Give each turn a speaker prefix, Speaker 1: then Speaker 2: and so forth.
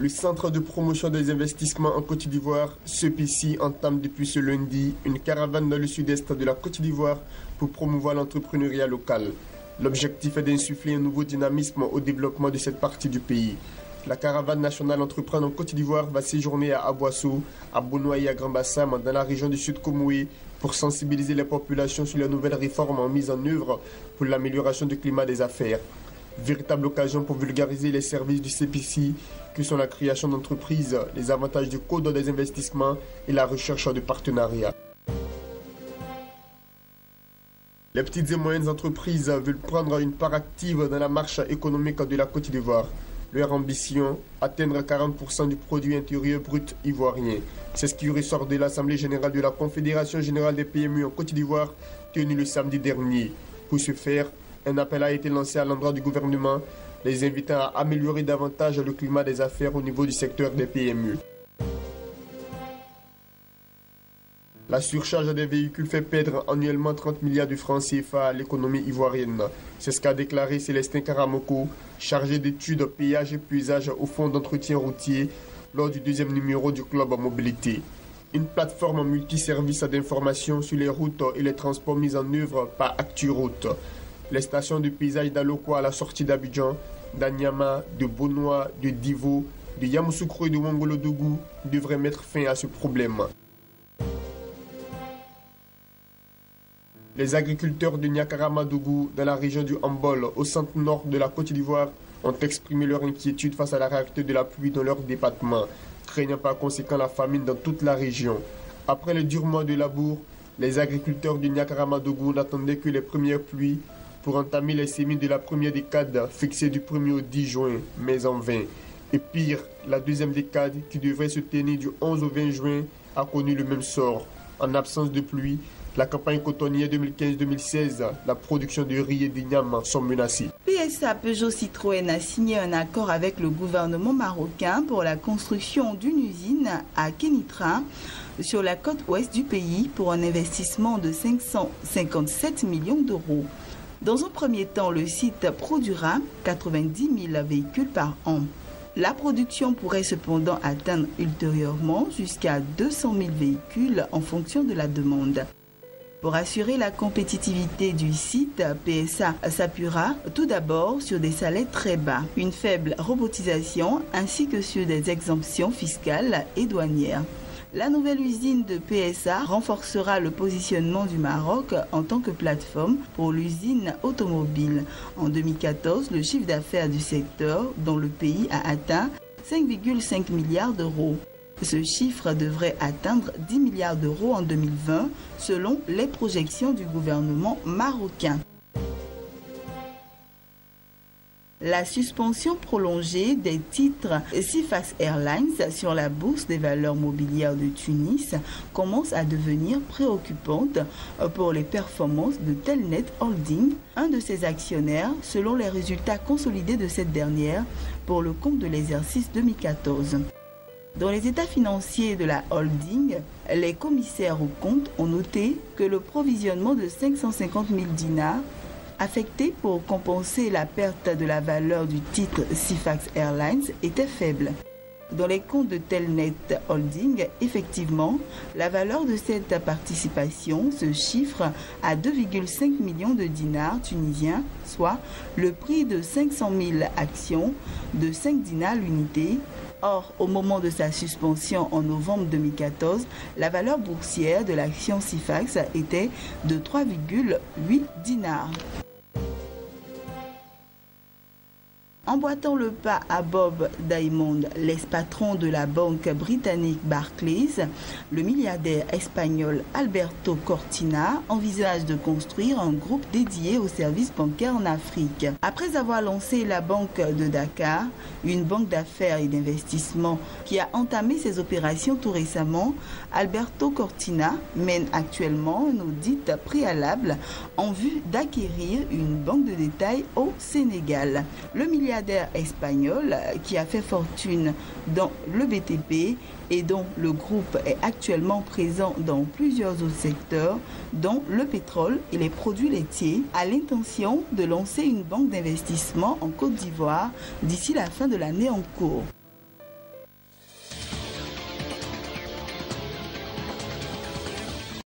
Speaker 1: Le Centre de promotion des investissements en Côte d'Ivoire, CEPICI, entame depuis ce lundi une caravane dans le sud-est de la Côte d'Ivoire pour promouvoir l'entrepreneuriat local. L'objectif est d'insuffler un nouveau dynamisme au développement de cette partie du pays. La caravane nationale Entreprendre en Côte d'Ivoire va séjourner à Aboissou, à Bonoa et à Grand-Bassam dans la région du Sud-Komoué pour sensibiliser les populations sur les nouvelles réformes mises en œuvre pour l'amélioration du climat des affaires. Véritable occasion pour vulgariser les services du CEPICI que sont la création d'entreprises, les avantages du code des investissements et la recherche de partenariats. Les petites et moyennes entreprises veulent prendre une part active dans la marche économique de la Côte d'Ivoire. Leur ambition, atteindre 40% du produit intérieur brut ivoirien. C'est ce qui ressort de l'Assemblée générale de la Confédération générale des PME en Côte d'Ivoire, tenue le samedi dernier. Pour ce faire, un appel a été lancé à l'endroit du gouvernement, les invitant à améliorer davantage le climat des affaires au niveau du secteur des PME. La surcharge des véhicules fait perdre annuellement 30 milliards de francs CFA à l'économie ivoirienne. C'est ce qu'a déclaré Célestin Karamoko, chargé d'études, péage et puisage au Fonds d'entretien routier lors du deuxième numéro du Club Mobilité. Une plateforme multiservice d'information sur les routes et les transports mise en œuvre par ActuRoute. Les stations de paysage d'Aloko à la sortie d'Abidjan, d'Anyama, de Bonoa, de Divo, de Yamoussoukro et de Wongolodougou devraient mettre fin à ce problème. Les agriculteurs de Niakaramadougou, dans la région du Hambol, au centre-nord de la Côte d'Ivoire, ont exprimé leur inquiétude face à la rareté de la pluie dans leur département, craignant par conséquent la famine dans toute la région. Après le dur mois de labour, les agriculteurs de Niakaramadougou n'attendaient que les premières pluies pour entamer les semis de la première décade fixée du 1er au 10 juin, mais en vain. Et pire, la deuxième décade, qui devrait se tenir du 11 au 20 juin, a connu le même sort. En absence de pluie, la campagne cotonnière 2015-2016, la production de riz et d'igname sont menacées.
Speaker 2: PSA Peugeot Citroën a signé un accord avec le gouvernement marocain pour la construction d'une usine à Kenitra, sur la côte ouest du pays, pour un investissement de 557 millions d'euros. Dans un premier temps, le site produira 90 000 véhicules par an. La production pourrait cependant atteindre ultérieurement jusqu'à 200 000 véhicules en fonction de la demande. Pour assurer la compétitivité du site, PSA s'appuiera tout d'abord sur des salaires très bas, une faible robotisation ainsi que sur des exemptions fiscales et douanières. La nouvelle usine de PSA renforcera le positionnement du Maroc en tant que plateforme pour l'usine automobile. En 2014, le chiffre d'affaires du secteur dans le pays a atteint 5,5 milliards d'euros. Ce chiffre devrait atteindre 10 milliards d'euros en 2020 selon les projections du gouvernement marocain. La suspension prolongée des titres Sifax Airlines sur la bourse des valeurs mobilières de Tunis commence à devenir préoccupante pour les performances de Telnet Holding, un de ses actionnaires, selon les résultats consolidés de cette dernière pour le compte de l'exercice 2014. Dans les états financiers de la holding, les commissaires aux comptes ont noté que le provisionnement de 550 000 dinars affecté pour compenser la perte de la valeur du titre Sifax Airlines était faible. Dans les comptes de Telnet Holding, effectivement, la valeur de cette participation se chiffre à 2,5 millions de dinars tunisiens, soit le prix de 500 000 actions de 5 dinars l'unité. Or, au moment de sa suspension en novembre 2014, la valeur boursière de l'action Sifax était de 3,8 dinars. Emboîtant le pas à Bob Diamond, l'ex-patron de la banque britannique Barclays, le milliardaire espagnol Alberto Cortina envisage de construire un groupe dédié aux services bancaires en Afrique. Après avoir lancé la Banque de Dakar, une banque d'affaires et d'investissement qui a entamé ses opérations tout récemment, Alberto Cortina mène actuellement un audit préalable en vue d'acquérir une banque de détail au Sénégal. Le milliardaire espagnol qui a fait fortune dans le BTP et dont le groupe est actuellement présent dans plusieurs autres secteurs, dont le pétrole et les produits laitiers, a l'intention de lancer une banque d'investissement en Côte d'Ivoire d'ici la fin de l'année en cours.